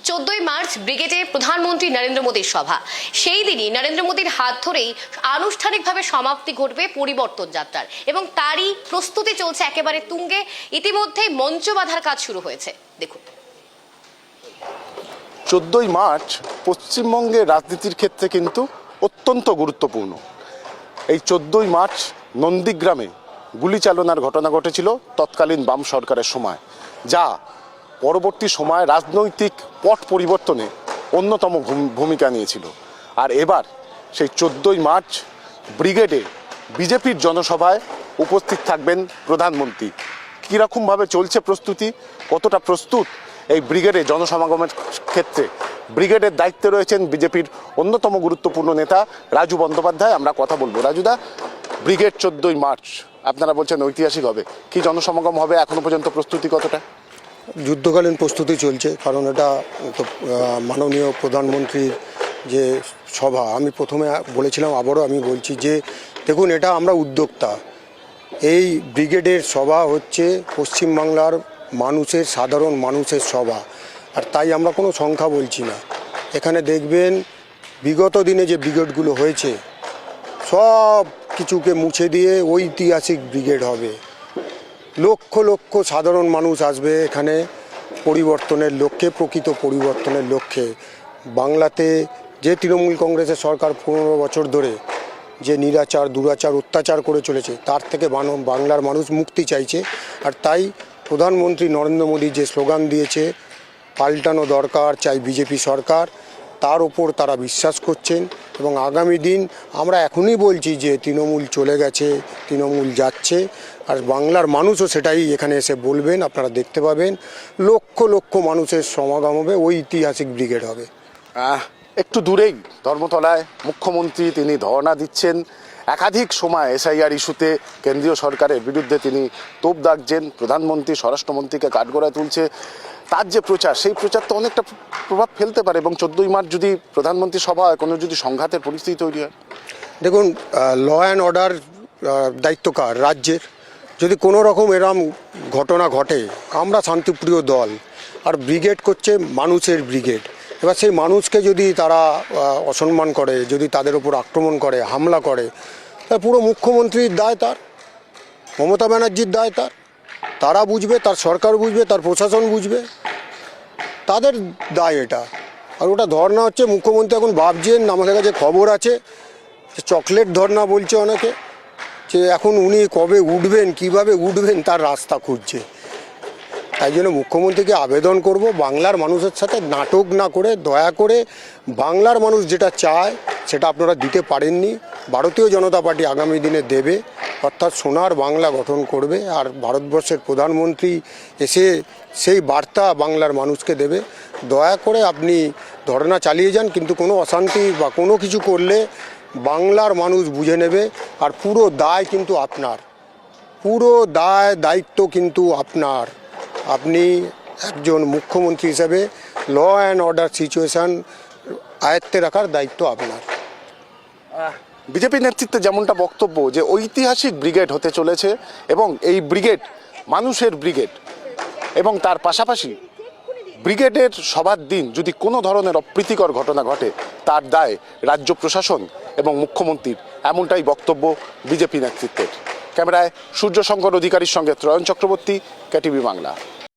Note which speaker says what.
Speaker 1: 14ই March ব্রিগেডে প্রধানমন্ত্রী নরেন্দ্র মোদীর সভা। সেই দিনই নরেন্দ্র মোদীর হাত ধরেই আনুষ্ঠানিকভাবে সমাপ্তি ঘটবে পরিবর্তন যাত্রার এবং তারই প্রস্তুতি চলছে একেবারে তুঙ্গে। ইতিমধ্যেই মঞ্চ বাঁধার কাজ শুরু হয়েছে। দেখুন,
Speaker 2: 14ই মার্চ পশ্চিমবঙ্গের রাজনীতির ক্ষেত্রে কিন্তু অত্যন্ত গুরুত্বপূর্ণ। এই 14ই মার্চ নন্দীগ্রামে গুলি চালনার ঘটনা ঘটেছিল তৎকালীন বাম সরকারের সময়, যা পরবর্তী সময় রাজনৈতিক পট পরিবর্তনে অন্যতম ভূমিকা নিয়েছিল। আর এবার সেই 14ই মার্চ ব্রিগেডে বিজেপির জনসভায় উপস্থিত থাকবেন প্রধানমন্ত্রী। কীরকমভাবে চলছে প্রস্তুতি, কতটা প্রস্তুত এই ব্রিগেডে জনসমাগমের ক্ষেত্রে, ব্রিগেডের দায়িত্বে রয়েছেন বিজেপির অন্যতম গুরুত্বপূর্ণ নেতা রাজু বন্দ্যোপাধ্যায়। আমরা কথা বলবো। রাজুদা, ব্রিগেড 14ই মার্চ আপনারা বলছেন ঐতিহাসিক হবে, কি জনসমাগম হবে, এখনো পর্যন্ত প্রস্তুতি কতটা?
Speaker 3: যুদ্ধকালীন প্রস্তুতি চলছে, কারণ এটা তো মাননীয় প্রধানমন্ত্রীর যে সভা। আমি প্রথমে বলেছিলাম, আবারও আমি বলছি যে দেখুন, এটা আমরা উদ্যোক্তা। এই ব্রিগেডের সভা হচ্ছে পশ্চিমবাংলার মানুষের, সাধারণ মানুষের সভা। আর তাই আমরা কোনো সংখ্যা বলছি না। এখানে দেখবেন বিগত দিনে যে ব্রিগেডগুলো হয়েছে সব কিছুকে মুছে দিয়ে ঐতিহাসিক ব্রিগেড হবে। লক্ষ লক্ষ সাধারণ মানুষ আসবে এখানে পরিবর্তনের লক্ষ্যে, প্রকৃত পরিবর্তনের লক্ষ্যে। বাংলাতে যে তৃণমূল কংগ্রেসের সরকার 15 বছর ধরে যে নিরাচার, দুরাচার, অত্যাচার করে চলেছে, তার থেকে বাংলার মানুষ মুক্তি চাইছে। আর তাই প্রধানমন্ত্রী নরেন্দ্র মোদী যে স্লোগান দিয়েছে, পাল্টানো দরকার, চাই বিজেপি সরকার, তার ওপর তারা বিশ্বাস করছেন। এবং আগামী দিন আমরা এখনই বলছি যে তৃণমূল চলে গেছে, তৃণমূল যাচ্ছে। আর বাংলার মানুষও সেটাই এখানে এসে বলবেন, আপনারা দেখতে পাবেন। লক্ষ লক্ষ মানুষের সমাগম হবে, ঐতিহাসিক ব্রিগেড হবে।
Speaker 2: একটু দূরেই ধর্মতলায় মুখ্যমন্ত্রী, তিনি ধর্ণা দিচ্ছেন। একাধিক সময় এসআইআর ইস্যুতে কেন্দ্রীয় সরকারের বিরুদ্ধে তিনি তোপ দাগছেন। প্রধানমন্ত্রী স্বরাষ্ট্রমন্ত্রীকে কাঠগড়ায় তুলছে। তার যে প্রচার, সেই প্রচার তো অনেকটা প্রভাব ফেলতে পারে। এবং 14ই মার্চ যদি প্রধানমন্ত্রী সভা হয়, কোনো যদি সংঘাতের পরিস্থিতি তৈরি হয়।
Speaker 3: দেখুন, ল অ্যান্ড অর্ডার দায়িত্ব কার? রাজ্যের। যদি কোনো রকম এরম ঘটনা ঘটে, আমরা শান্তিপ্রিয় দল, আর ব্রিগেড করছে মানুষের ব্রিগেড। এবার সেই মানুষকে যদি তারা অসম্মান করে, যদি তাদের উপর আক্রমণ করে, হামলা করে, তাহলে পুরো মুখ্যমন্ত্রীর দায় তার, মমতা ব্যানার্জির দায় তার। তারা বুঝবে, তার সরকার বুঝবে, তার প্রশাসন বুঝবে, তাদের দায় এটা। আর ওটা ধর্না হচ্ছে, মুখ্যমন্ত্রী এখন ভাবছেন, আমাদের কাছে খবর আছে চকলেট ধর্না বলছে অনেকে, যে এখন উনি কবে উঠবেন, কিভাবে উঠবেন, তার রাস্তা খুঁজছে। তাই জন্য মুখ্যমন্ত্রীকে আবেদন করব, বাংলার মানুষের সাথে নাটক না করে, দয়া করে বাংলার মানুষ যেটা চায় সেটা আপনারা দিতে পারেননি, ভারতীয় জনতা পার্টি আগামী দিনে দেবে, অর্থাৎ সোনার বাংলা গঠন করবে। আর ভারতবর্ষের প্রধানমন্ত্রী এসে সেই বার্তা বাংলার মানুষকে দেবে। দয়া করে আপনি ধর্না চালিয়ে যান, কিন্তু কোনো অশান্তি বা কোনো কিছু করলে বাংলার মানুষ বুঝে নেবে। আর পুরো দায় কিন্তু আপনার, পুরো দায়িত্ব কিন্তু আপনার। আপনি একজন মুখ্যমন্ত্রী হিসাবে ল অ্যান্ড অর্ডার সিচুয়েশান আয়ত্তে রাখার দায়িত্ব আপনার।
Speaker 2: বিজেপি নেতৃত্বে যেমনটা বক্তব্য যে ঐতিহাসিক ব্রিগেড হতে চলেছে এবং এই ব্রিগেড মানুষের ব্রিগেড, এবং তার পাশাপাশি ব্রিগেডের সবার দিন যদি কোনো ধরনের অপ্রীতিকর ঘটনা ঘটে, তার দায় রাজ্য প্রশাসন এবং মুখ্যমন্ত্রীর, এমনটাই বক্তব্য বিজেপি নেতৃত্বের। ক্যামেরায় সূর্যশঙ্কর অধিকারীর সঙ্গে ত্রয়ন চক্রবর্তী, কেটিভি বাংলা।